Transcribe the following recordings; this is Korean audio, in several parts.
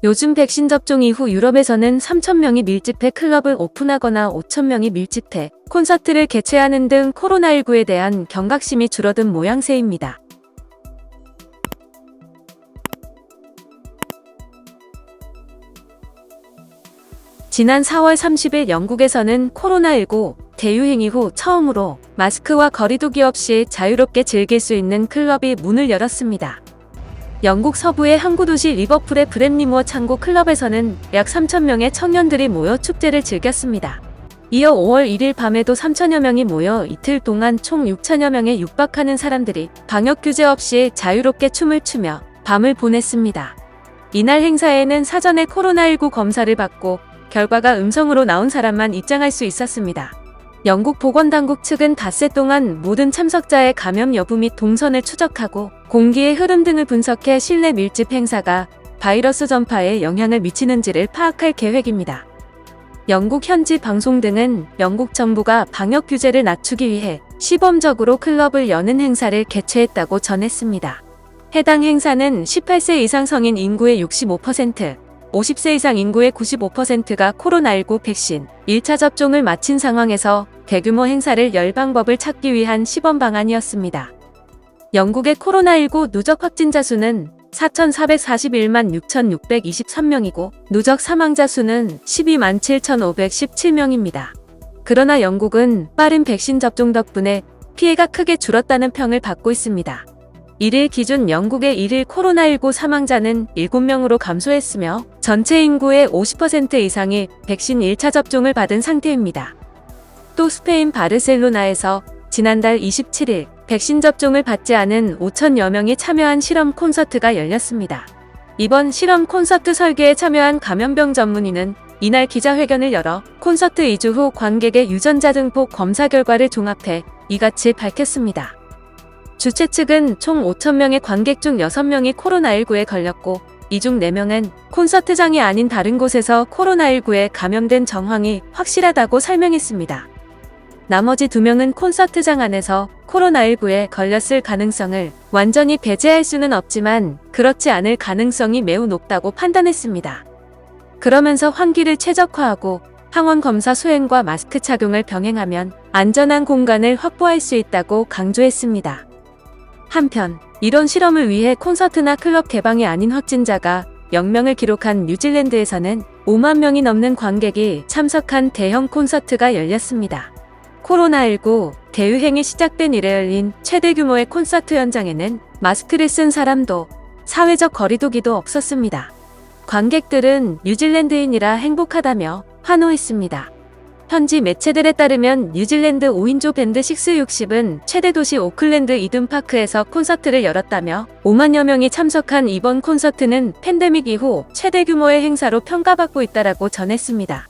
요즘 백신 접종 이후 유럽에서는 3,000명이 밀집해 클럽을 오픈하거나 5,000명이 밀집해 콘서트를 개최하는 등 코로나19에 대한 경각심이 줄어든 모양새입니다. 지난 4월 30일 영국에서는 코로나19 대유행 이후 처음으로 마스크와 거리두기 없이 자유롭게 즐길 수 있는 클럽이 문을 열었습니다. 영국 서부의 항구 도시 리버풀의 브랩리무어 창고 클럽에서는 약 3,000명의 청년들이 모여 축제를 즐겼습니다. 이어 5월 1일 밤에도 3,000여 명이 모여 이틀 동안 총 6,000여 명에 육박하는 사람들이 방역 규제 없이 자유롭게 춤을 추며 밤을 보냈습니다. 이날 행사에는 사전에 코로나19 검사를 받고 결과가 음성으로 나온 사람만 입장할 수 있었습니다. 영국 보건당국 측은 닷새 동안 모든 참석자의 감염 여부 및 동선을 추적하고 공기의 흐름 등을 분석해 실내 밀집 행사가 바이러스 전파에 영향을 미치는지를 파악할 계획입니다. 영국 현지 방송 등은 영국 정부가 방역 규제를 낮추기 위해 시범적으로 클럽을 여는 행사를 개최했다고 전했습니다. 해당 행사는 18세 이상 성인 인구의 65%, 50세 이상 인구의 95%가 코로나19 백신 1차 접종을 마친 상황에서 대규모 행사를 열 방법을 찾기 위한 시범 방안이었습니다. 영국의 코로나19 누적 확진자 수는 4,441만 6,623명이고 누적 사망자 수는 12만 7,517명입니다. 그러나 영국은 빠른 백신 접종 덕분에 피해가 크게 줄었다는 평을 받고 있습니다. 1일 기준 영국의 1일 코로나19 사망자는 7명으로 감소했으며 전체 인구의 50% 이상이 백신 1차 접종을 받은 상태입니다. 또 스페인 바르셀로나에서 지난달 27일 백신 접종을 받지 않은 5,000여 명이 참여한 실험 콘서트가 열렸습니다. 이번 실험 콘서트 설계에 참여한 감염병 전문의는 이날 기자회견을 열어 콘서트 2주 후 관객의 유전자 등폭 검사 결과를 종합해 이같이 밝혔습니다. 주최 측은 총 5,000명의 관객 중 6명이 코로나19에 걸렸고 이 중 4명은 콘서트장이 아닌 다른 곳에서 코로나19에 감염된 정황이 확실하다고 설명했습니다. 나머지 2명은 콘서트장 안에서 코로나19에 걸렸을 가능성을 완전히 배제할 수는 없지만 그렇지 않을 가능성이 매우 높다고 판단했습니다. 그러면서 환기를 최적화하고 항원 검사 수행과 마스크 착용을 병행하면 안전한 공간을 확보할 수 있다고 강조했습니다. 한편 이런 실험을 위해 콘서트나 클럽 개방이 아닌 확진자가 0명을 기록한 뉴질랜드에서는 5만 명이 넘는 관객이 참석한 대형 콘서트가 열렸습니다. 코로나19 대유행이 시작된 이래 열린 최대 규모의 콘서트 현장에는 마스크를 쓴 사람도 사회적 거리두기도 없었습니다. 관객들은 뉴질랜드인이라 행복하다며 환호했습니다. 현지 매체들에 따르면 뉴질랜드 5인조 밴드 660은 최대 도시 오클랜드 이든파크에서 콘서트를 열었다며 5만여 명이 참석한 이번 콘서트는 팬데믹 이후 최대 규모의 행사로 평가받고 있다라고 전했습니다.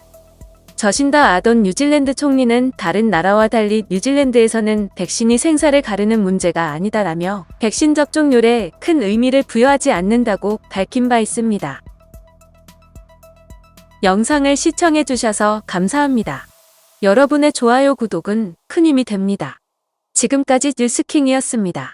저신다 아던 뉴질랜드 총리는 다른 나라와 달리 뉴질랜드에서는 백신이 생사를 가르는 문제가 아니다라며 백신 접종률에 큰 의미를 부여하지 않는다고 밝힌 바 있습니다. 영상을 시청해주셔서 감사합니다. 여러분의 좋아요, 구독은 큰 힘이 됩니다. 지금까지 뉴스킹이었습니다.